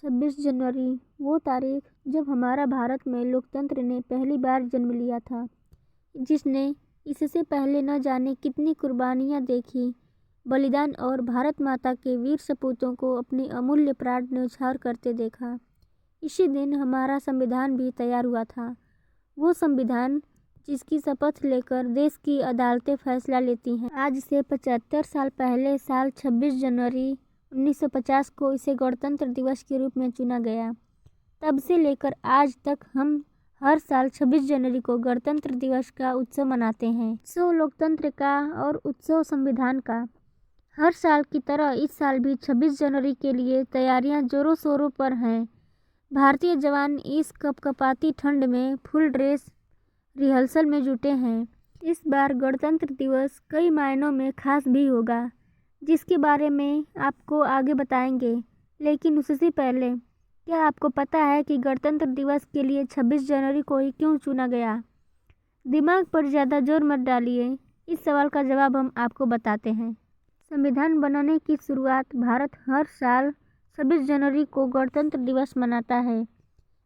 26 जनवरी वो तारीख जब हमारा भारत में लोकतंत्र ने पहली बार जन्म लिया था, जिसने इससे पहले न जाने कितनी कुर्बानियां देखी, बलिदान और भारत माता के वीर सपूतों को अपने अमूल्य प्राण न्यौछावर करते देखा। इसी दिन हमारा संविधान भी तैयार हुआ था। वो संविधान जिसकी शपथ लेकर देश की अदालतें फैसला लेती हैं। आज से 75 साल पहले साल 26 जनवरी 1950 को इसे गणतंत्र दिवस के रूप में चुना गया। तब से लेकर आज तक हम हर साल 26 जनवरी को गणतंत्र दिवस का उत्सव मनाते हैं। उत्सव लोकतंत्र का और उत्सव संविधान का। हर साल की तरह इस साल भी 26 जनवरी के लिए तैयारियां जोरों शोरों पर हैं। भारतीय जवान इस कपकपाती ठंड में फुल ड्रेस रिहर्सल में जुटे हैं। इस बार गणतंत्र दिवस कई मायनों में खास भी होगा, जिसके बारे में आपको आगे बताएंगे। लेकिन उससे पहले, क्या आपको पता है कि गणतंत्र दिवस के लिए 26 जनवरी को ही क्यों चुना गया? दिमाग पर ज़्यादा जोर मत डालिए, इस सवाल का जवाब हम आपको बताते हैं। संविधान बनाने की शुरुआत भारत हर साल 26 जनवरी को गणतंत्र दिवस मनाता है,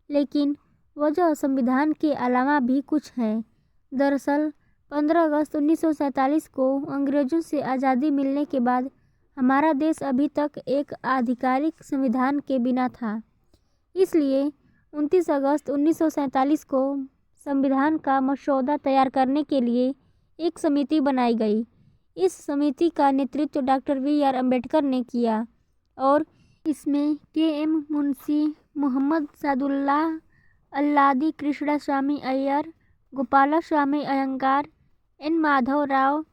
लेकिन वजह संविधान के अलावा भी कुछ है। दरअसल 15 अगस्त 1947 को अंग्रेजों से आज़ादी मिलने के बाद हमारा देश अभी तक एक आधिकारिक संविधान के बिना था। इसलिए 29 अगस्त 1947 को संविधान का मसौदा तैयार करने के लिए एक समिति बनाई गई। इस समिति का नेतृत्व डॉक्टर बी.आर. अम्बेडकर ने किया और इसमें के.एम. मुंशी, मोहम्मद सादुल्लाह, अल्लादी कृष्णस्वामी अय्यर, गोपालस्वामी अयंगार, एन. माधव राव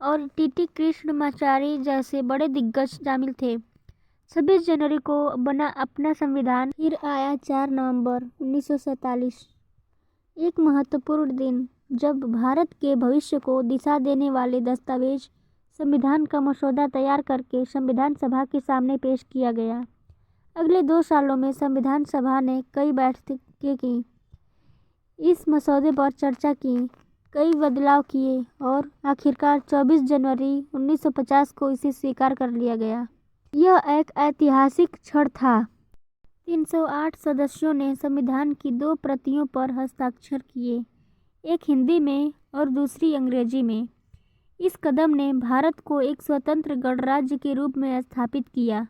और टी.टी. कृष्णमाचारी जैसे बड़े दिग्गज शामिल थे। 26 जनवरी को बना अपना संविधान। फिर आया 4 नवंबर 1947, एक महत्वपूर्ण दिन जब भारत के भविष्य को दिशा देने वाले दस्तावेज संविधान का मसौदा तैयार करके संविधान सभा के सामने पेश किया गया। अगले 2 सालों में संविधान सभा ने कई बैठकें की, इस मसौदे पर चर्चा की, कई बदलाव किए और आखिरकार 24 जनवरी 1950 को इसे स्वीकार कर लिया गया। यह एक ऐतिहासिक क्षण था। 308 सदस्यों ने संविधान की 2 प्रतियों पर हस्ताक्षर किए, एक हिंदी में और दूसरी अंग्रेजी में। इस कदम ने भारत को एक स्वतंत्र गणराज्य के रूप में स्थापित किया।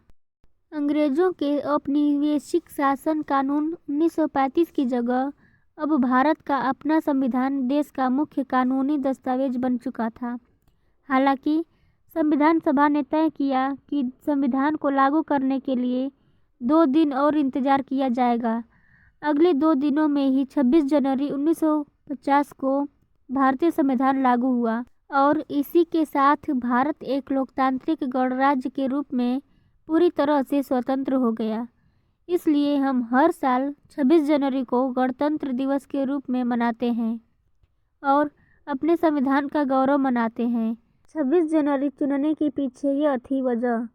अंग्रेजों के औपनिवेशिक शासन कानून 1935 की जगह अब भारत का अपना संविधान देश का मुख्य कानूनी दस्तावेज बन चुका था। हालांकि संविधान सभा ने तय किया कि संविधान को लागू करने के लिए 2 दिन और इंतजार किया जाएगा। अगले 2 दिनों में ही 26 जनवरी 1950 को भारतीय संविधान लागू हुआ और इसी के साथ भारत एक लोकतांत्रिक गणराज्य के रूप में पूरी तरह से स्वतंत्र हो गया। इसलिए हम हर साल 26 जनवरी को गणतंत्र दिवस के रूप में मनाते हैं और अपने संविधान का गौरव मनाते हैं। 26 जनवरी चुनने के पीछे यह थी वजह।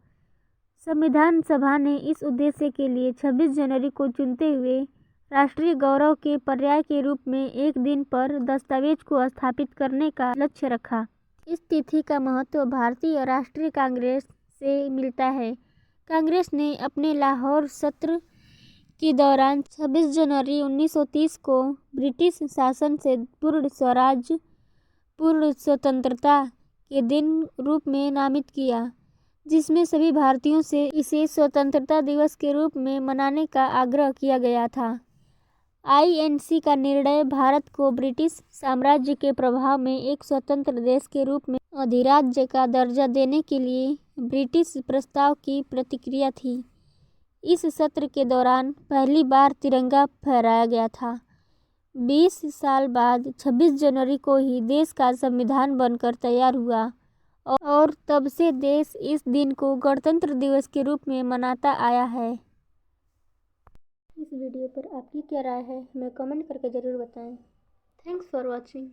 संविधान सभा ने इस उद्देश्य के लिए 26 जनवरी को चुनते हुए राष्ट्रीय गौरव के पर्याय के रूप में एक दिन पर दस्तावेज को स्थापित करने का लक्ष्य रखा। इस तिथि का महत्व भारतीय राष्ट्रीय कांग्रेस से मिलता है। कांग्रेस ने अपने लाहौर सत्र के दौरान 26 जनवरी 1930 को ब्रिटिश शासन से पूर्ण स्वराज, पूर्ण स्वतंत्रता के दिन रूप में नामित किया, जिसमें सभी भारतीयों से इसे स्वतंत्रता दिवस के रूप में मनाने का आग्रह किया गया था। आईएनसी का निर्णय भारत को ब्रिटिश साम्राज्य के प्रभाव में एक स्वतंत्र देश के रूप में अधिराज्य का दर्जा देने के लिए ब्रिटिश प्रस्ताव की प्रतिक्रिया थी। इस सत्र के दौरान पहली बार तिरंगा फहराया गया था। 20 साल बाद 26 जनवरी को ही देश का संविधान बनकर तैयार हुआ और तब से देश इस दिन को गणतंत्र दिवस के रूप में मनाता आया है। इस वीडियो पर आपकी क्या राय है, हमें कमेंट करके ज़रूर बताएं। Thanks for watching.